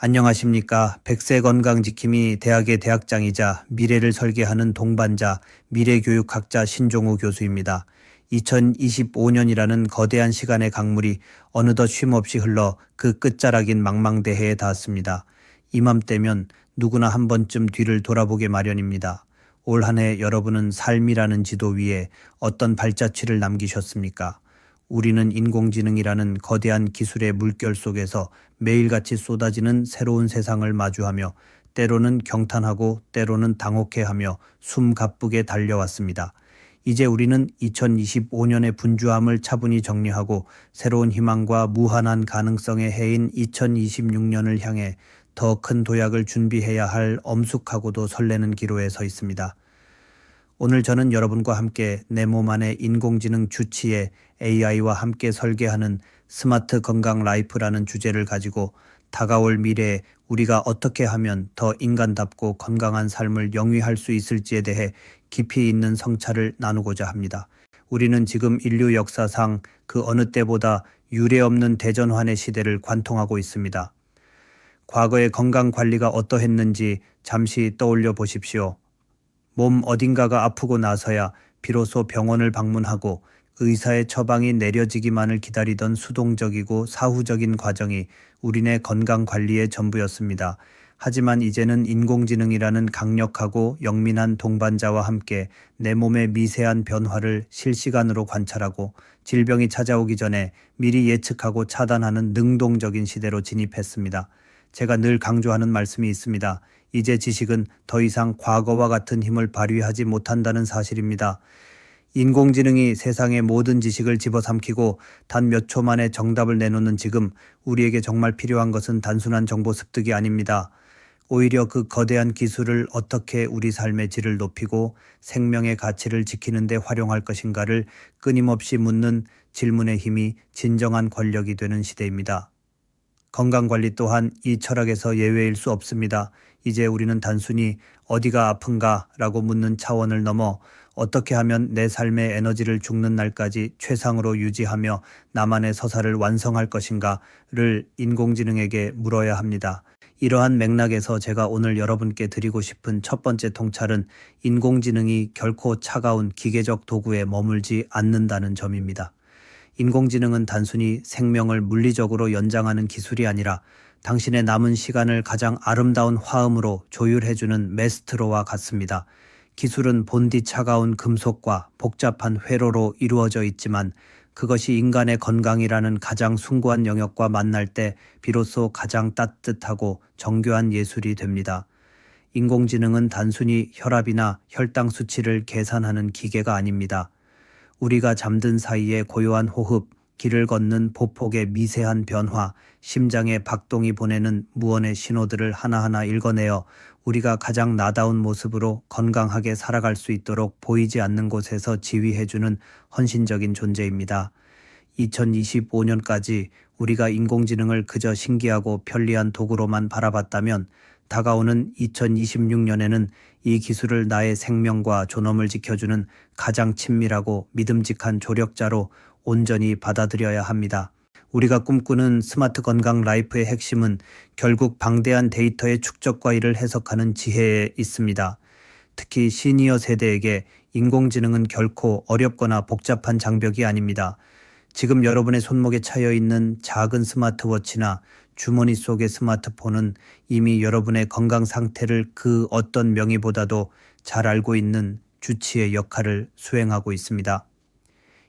안녕하십니까. 100세 건강지킴이 대학의 대학장이자 미래를 설계하는 동반자 미래교육학자 신종우 교수입니다. 2025년이라는 거대한 시간의 강물이 어느덧 쉼없이 흘러 그 끝자락인 망망대해에 닿았습니다. 이맘때면 누구나 한 번쯤 뒤를 돌아보게 마련입니다. 올 한 해 여러분은 삶이라는 지도 위에 어떤 발자취를 남기셨습니까? 우리는 인공지능이라는 거대한 기술의 물결 속에서 매일같이 쏟아지는 새로운 세상을 마주하며 때로는 경탄하고 때로는 당혹해하며 숨 가쁘게 달려왔습니다. 이제 우리는 2025년의 분주함을 차분히 정리하고 새로운 희망과 무한한 가능성의 해인 2026년을 향해 더 큰 도약을 준비해야 할 엄숙하고도 설레는 기로에 서 있습니다. 오늘 저는 여러분과 함께 내 몸 안의 인공지능 주치의 AI와 함께 설계하는 스마트 건강 라이프라는 주제를 가지고 다가올 미래에 우리가 어떻게 하면 더 인간답고 건강한 삶을 영위할 수 있을지에 대해 깊이 있는 성찰을 나누고자 합니다. 우리는 지금 인류 역사상 그 어느 때보다 유례없는 대전환의 시대를 관통하고 있습니다. 과거의 건강 관리가 어떠했는지 잠시 떠올려 보십시오. 몸 어딘가가 아프고 나서야 비로소 병원을 방문하고 의사의 처방이 내려지기만을 기다리던 수동적이고 사후적인 과정이 우리네 건강 관리의 전부였습니다. 하지만 이제는 인공지능이라는 강력하고 영민한 동반자와 함께 내 몸의 미세한 변화를 실시간으로 관찰하고 질병이 찾아오기 전에 미리 예측하고 차단하는 능동적인 시대로 진입했습니다. 제가 늘 강조하는 말씀이 있습니다. 이제 지식은 더 이상 과거와 같은 힘을 발휘하지 못한다는 사실입니다. 인공지능이 세상의 모든 지식을 집어삼키고 단 몇 초 만에 정답을 내놓는 지금 우리에게 정말 필요한 것은 단순한 정보 습득이 아닙니다. 오히려 그 거대한 기술을 어떻게 우리 삶의 질을 높이고 생명의 가치를 지키는 데 활용할 것인가를 끊임없이 묻는 질문의 힘이 진정한 권력이 되는 시대입니다. 건강관리 또한 이 철학에서 예외일 수 없습니다. 이제 우리는 단순히 어디가 아픈가 라고 묻는 차원을 넘어 어떻게 하면 내 삶의 에너지를 죽는 날까지 최상으로 유지하며 나만의 서사를 완성할 것인가를 인공지능에게 물어야 합니다. 이러한 맥락에서 제가 오늘 여러분께 드리고 싶은 첫 번째 통찰은 인공지능이 결코 차가운 기계적 도구에 머물지 않는다는 점입니다. 인공지능은 단순히 생명을 물리적으로 연장하는 기술이 아니라 당신의 남은 시간을 가장 아름다운 화음으로 조율해주는 메스트로와 같습니다. 기술은 본디 차가운 금속과 복잡한 회로로 이루어져 있지만 그것이 인간의 건강이라는 가장 숭고한 영역과 만날 때 비로소 가장 따뜻하고 정교한 예술이 됩니다. 인공지능은 단순히 혈압이나 혈당 수치를 계산하는 기계가 아닙니다. 우리가 잠든 사이에 고요한 호흡, 길을 걷는 보폭의 미세한 변화, 심장의 박동이 보내는 무언의 신호들을 하나하나 읽어내어 우리가 가장 나다운 모습으로 건강하게 살아갈 수 있도록 보이지 않는 곳에서 지휘해주는 헌신적인 존재입니다. 2025년까지 우리가 인공지능을 그저 신기하고 편리한 도구로만 바라봤다면 다가오는 2026년에는 이 기술을 나의 생명과 존엄을 지켜주는 가장 친밀하고 믿음직한 조력자로 온전히 받아들여야 합니다. 우리가 꿈꾸는 스마트 건강 라이프의 핵심은 결국 방대한 데이터의 축적과 이를 해석하는 지혜에 있습니다. 특히 시니어 세대에게 인공지능은 결코 어렵거나 복잡한 장벽이 아닙니다. 지금 여러분의 손목에 차여 있는 작은 스마트워치나 주머니 속의 스마트폰은 이미 여러분의 건강 상태를 그 어떤 명의보다도 잘 알고 있는 주치의 역할을 수행하고 있습니다.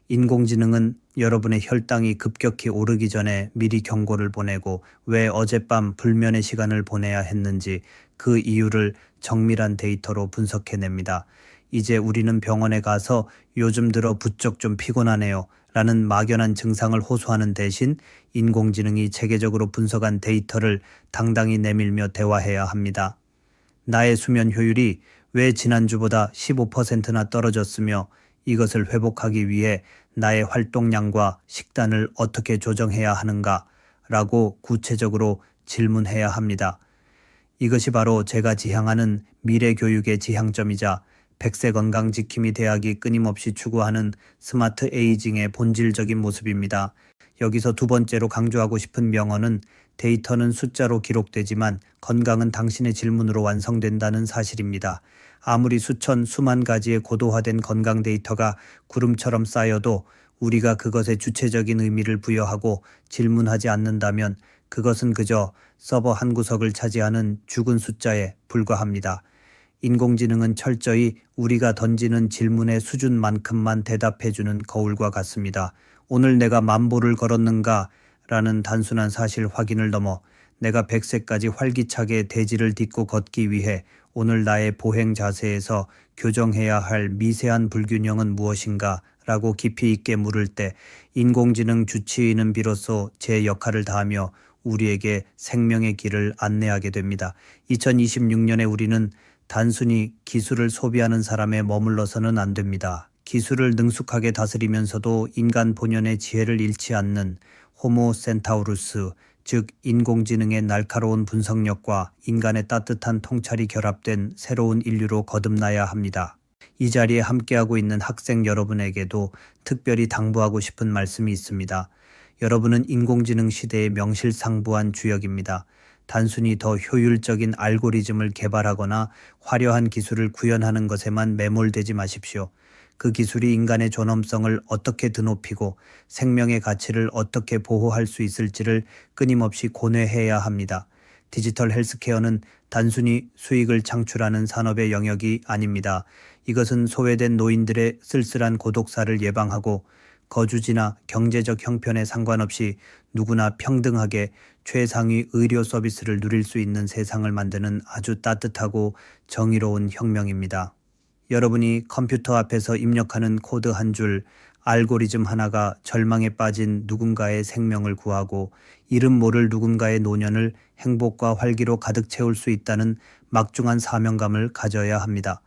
인공지능은 여러분의 혈당이 급격히 오르기 전에 미리 경고를 보내고 왜 어젯밤 불면의 시간을 보내야 했는지 그 이유를 정밀한 데이터로 분석해냅니다. 이제 우리는 병원에 가서 요즘 들어 부쩍 좀 피곤하네요 라는 막연한 증상을 호소하는 대신 인공지능이 체계적으로 분석한 데이터를 당당히 내밀며 대화해야 합니다. 나의 수면 효율이 왜 지난주보다 15%나 떨어졌으며 이것을 회복하기 위해 나의 활동량과 식단을 어떻게 조정해야 하는가 라고 구체적으로 질문해야 합니다. 이것이 바로 제가 지향하는 미래 교육의 지향점이자 백세 건강 지킴이 대학이 끊임없이 추구하는 스마트 에이징의 본질적인 모습입니다. 여기서 두 번째로 강조하고 싶은 명언은 데이터는 숫자로 기록되지만 건강은 당신의 질문으로 완성된다는 사실입니다. 아무리 수천, 수만 가지의 고도화된 건강 데이터가 구름처럼 쌓여도 우리가 그것에 주체적인 의미를 부여하고 질문하지 않는다면 그것은 그저 서버 한 구석을 차지하는 죽은 숫자에 불과합니다. 인공지능은 철저히 우리가 던지는 질문의 수준만큼만 대답해주는 거울과 같습니다. 오늘 내가 만보를 걸었는가? 라는 단순한 사실 확인을 넘어 내가 100세까지 활기차게 대지를 딛고 걷기 위해 오늘 나의 보행 자세에서 교정해야 할 미세한 불균형은 무엇인가? 라고 깊이 있게 물을 때 인공지능 주치의는 비로소 제 역할을 다하며 우리에게 생명의 길을 안내하게 됩니다. 2026년에 우리는 단순히 기술을 소비하는 사람에 머물러서는 안 됩니다. 기술을 능숙하게 다스리면서도 인간 본연의 지혜를 잃지 않는 호모 센타우루스, 즉 인공지능의 날카로운 분석력과 인간의 따뜻한 통찰이 결합된 새로운 인류로 거듭나야 합니다. 이 자리에 함께하고 있는 학생 여러분에게도 특별히 당부하고 싶은 말씀이 있습니다. 여러분은 인공지능 시대의 명실상부한 주역입니다. 단순히 더 효율적인 알고리즘을 개발하거나 화려한 기술을 구현하는 것에만 매몰되지 마십시오. 그 기술이 인간의 존엄성을 어떻게 드높이고 생명의 가치를 어떻게 보호할 수 있을지를 끊임없이 고뇌해야 합니다. 디지털 헬스케어는 단순히 수익을 창출하는 산업의 영역이 아닙니다. 이것은 소외된 노인들의 쓸쓸한 고독사를 예방하고 거주지나 경제적 형편에 상관없이 누구나 평등하게 최상위 의료 서비스를 누릴 수 있는 세상을 만드는 아주 따뜻하고 정의로운 혁명입니다. 여러분이 컴퓨터 앞에서 입력하는 코드 한 줄, 알고리즘 하나가 절망에 빠진 누군가의 생명을 구하고 이름 모를 누군가의 노년을 행복과 활기로 가득 채울 수 있다는 막중한 사명감을 가져야 합니다.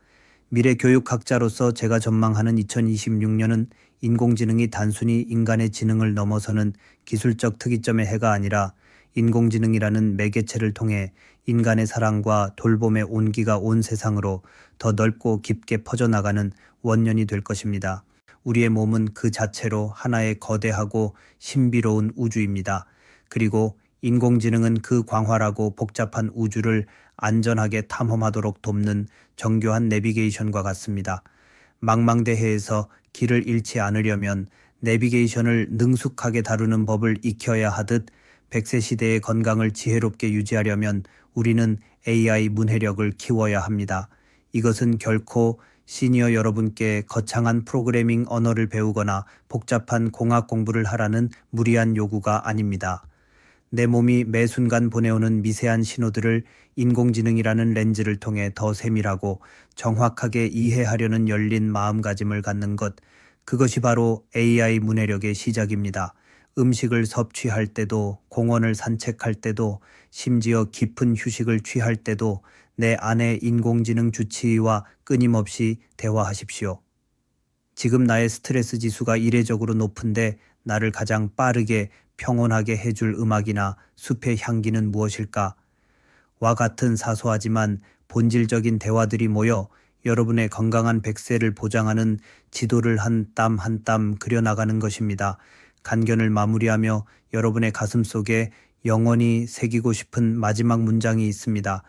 미래 교육학자로서 제가 전망하는 2026년은 인공지능이 단순히 인간의 지능을 넘어서는 기술적 특이점의 해가 아니라 인공지능이라는 매개체를 통해 인간의 사랑과 돌봄의 온기가 온 세상으로 더 넓고 깊게 퍼져나가는 원년이 될 것입니다. 우리의 몸은 그 자체로 하나의 거대하고 신비로운 우주입니다. 그리고 인공지능은 그 광활하고 복잡한 우주를 안전하게 탐험하도록 돕는 정교한 내비게이션과 같습니다. 망망대해에서 길을 잃지 않으려면 내비게이션을 능숙하게 다루는 법을 익혀야 하듯 100세 시대의 건강을 지혜롭게 유지하려면 우리는 AI 문해력을 키워야 합니다. 이것은 결코 시니어 여러분께 거창한 프로그래밍 언어를 배우거나 복잡한 공학 공부를 하라는 무리한 요구가 아닙니다. 내 몸이 매 순간 보내오는 미세한 신호들을 인공지능이라는 렌즈를 통해 더 세밀하고 정확하게 이해하려는 열린 마음가짐을 갖는 것, 그것이 바로 AI 문해력의 시작입니다. 음식을 섭취할 때도, 공원을 산책할 때도, 심지어 깊은 휴식을 취할 때도 내 안의 인공지능 주치의와 끊임없이 대화하십시오. 지금 나의 스트레스 지수가 이례적으로 높은데 나를 가장 빠르게 평온하게 해줄 음악이나 숲의 향기는 무엇일까? 와 같은 사소하지만 본질적인 대화들이 모여 여러분의 건강한 100세를 보장하는 지도를 한 땀 한 땀 그려나가는 것입니다. 간견을 마무리하며 여러분의 가슴 속에 영원히 새기고 싶은 마지막 문장이 있습니다.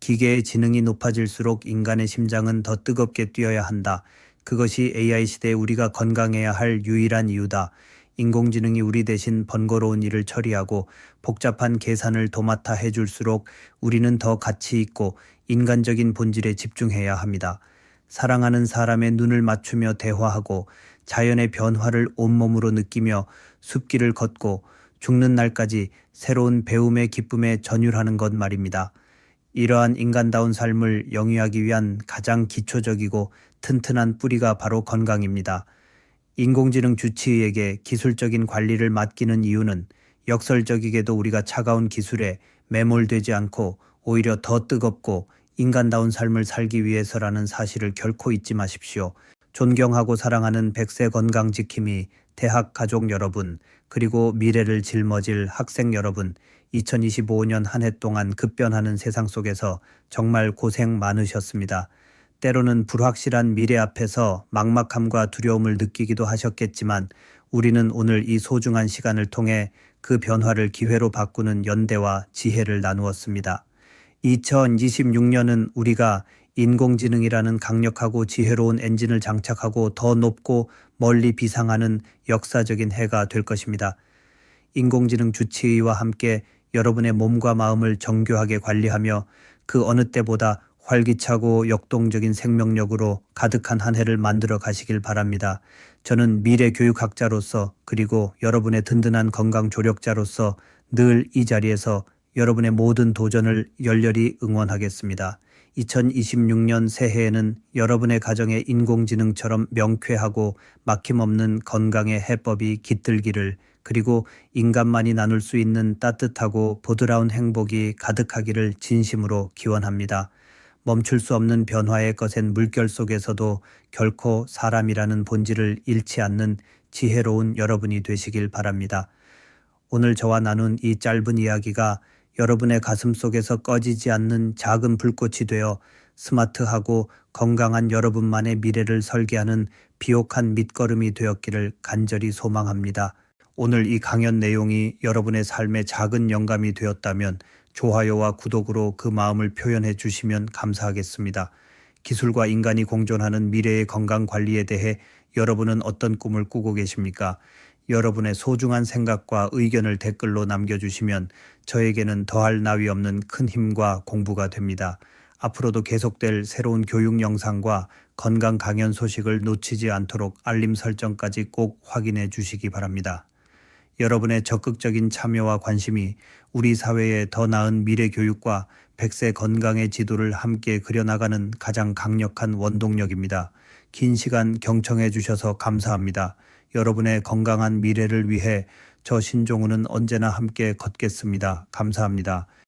기계의 지능이 높아질수록 인간의 심장은 더 뜨겁게 뛰어야 한다. 그것이 AI 시대에 우리가 건강해야 할 유일한 이유다. 인공지능이 우리 대신 번거로운 일을 처리하고 복잡한 계산을 도맡아 해줄수록 우리는 더 가치 있고 인간적인 본질에 집중해야 합니다. 사랑하는 사람의 눈을 맞추며 대화하고 자연의 변화를 온몸으로 느끼며 숲길을 걷고 죽는 날까지 새로운 배움의 기쁨에 전율하는 것 말입니다. 이러한 인간다운 삶을 영위하기 위한 가장 기초적이고 튼튼한 뿌리가 바로 건강입니다. 인공지능 주치의에게 기술적인 관리를 맡기는 이유는 역설적이게도 우리가 차가운 기술에 매몰되지 않고 오히려 더 뜨겁고 인간다운 삶을 살기 위해서라는 사실을 결코 잊지 마십시오. 존경하고 사랑하는 100세 건강 지킴이 대학 가족 여러분, 그리고 미래를 짊어질 학생 여러분, 2025년 한 해 동안 급변하는 세상 속에서 정말 고생 많으셨습니다. 때로는 불확실한 미래 앞에서 막막함과 두려움을 느끼기도 하셨겠지만 우리는 오늘 이 소중한 시간을 통해 그 변화를 기회로 바꾸는 연대와 지혜를 나누었습니다. 2026년은 우리가 인공지능이라는 강력하고 지혜로운 엔진을 장착하고 더 높고 멀리 비상하는 역사적인 해가 될 것입니다. 인공지능 주치의와 함께 여러분의 몸과 마음을 정교하게 관리하며 그 어느 때보다 활기차고 역동적인 생명력으로 가득한 한 해를 만들어 가시길 바랍니다. 저는 미래 교육학자로서 그리고 여러분의 든든한 건강 조력자로서 늘 이 자리에서 여러분의 모든 도전을 열렬히 응원하겠습니다. 2026년 새해에는 여러분의 가정에 인공지능처럼 명쾌하고 막힘없는 건강의 해법이 깃들기를, 그리고 인간만이 나눌 수 있는 따뜻하고 보드라운 행복이 가득하기를 진심으로 기원합니다. 멈출 수 없는 변화의 거센 물결 속에서도 결코 사람이라는 본질을 잃지 않는 지혜로운 여러분이 되시길 바랍니다. 오늘 저와 나눈 이 짧은 이야기가 여러분의 가슴 속에서 꺼지지 않는 작은 불꽃이 되어 스마트하고 건강한 여러분만의 미래를 설계하는 비옥한 밑거름이 되었기를 간절히 소망합니다. 오늘 이 강연 내용이 여러분의 삶에 작은 영감이 되었다면 좋아요와 구독으로 그 마음을 표현해 주시면 감사하겠습니다. 기술과 인간이 공존하는 미래의 건강 관리에 대해 여러분은 어떤 꿈을 꾸고 계십니까? 여러분의 소중한 생각과 의견을 댓글로 남겨주시면 저에게는 더할 나위 없는 큰 힘과 공부가 됩니다. 앞으로도 계속될 새로운 교육 영상과 건강 강연 소식을 놓치지 않도록 알림 설정까지 꼭 확인해 주시기 바랍니다. 여러분의 적극적인 참여와 관심이 우리 사회의 더 나은 미래 교육과 100세 건강의 지도를 함께 그려나가는 가장 강력한 원동력입니다. 긴 시간 경청해 주셔서 감사합니다. 여러분의 건강한 미래를 위해 저 신종우는 언제나 함께 걷겠습니다. 감사합니다.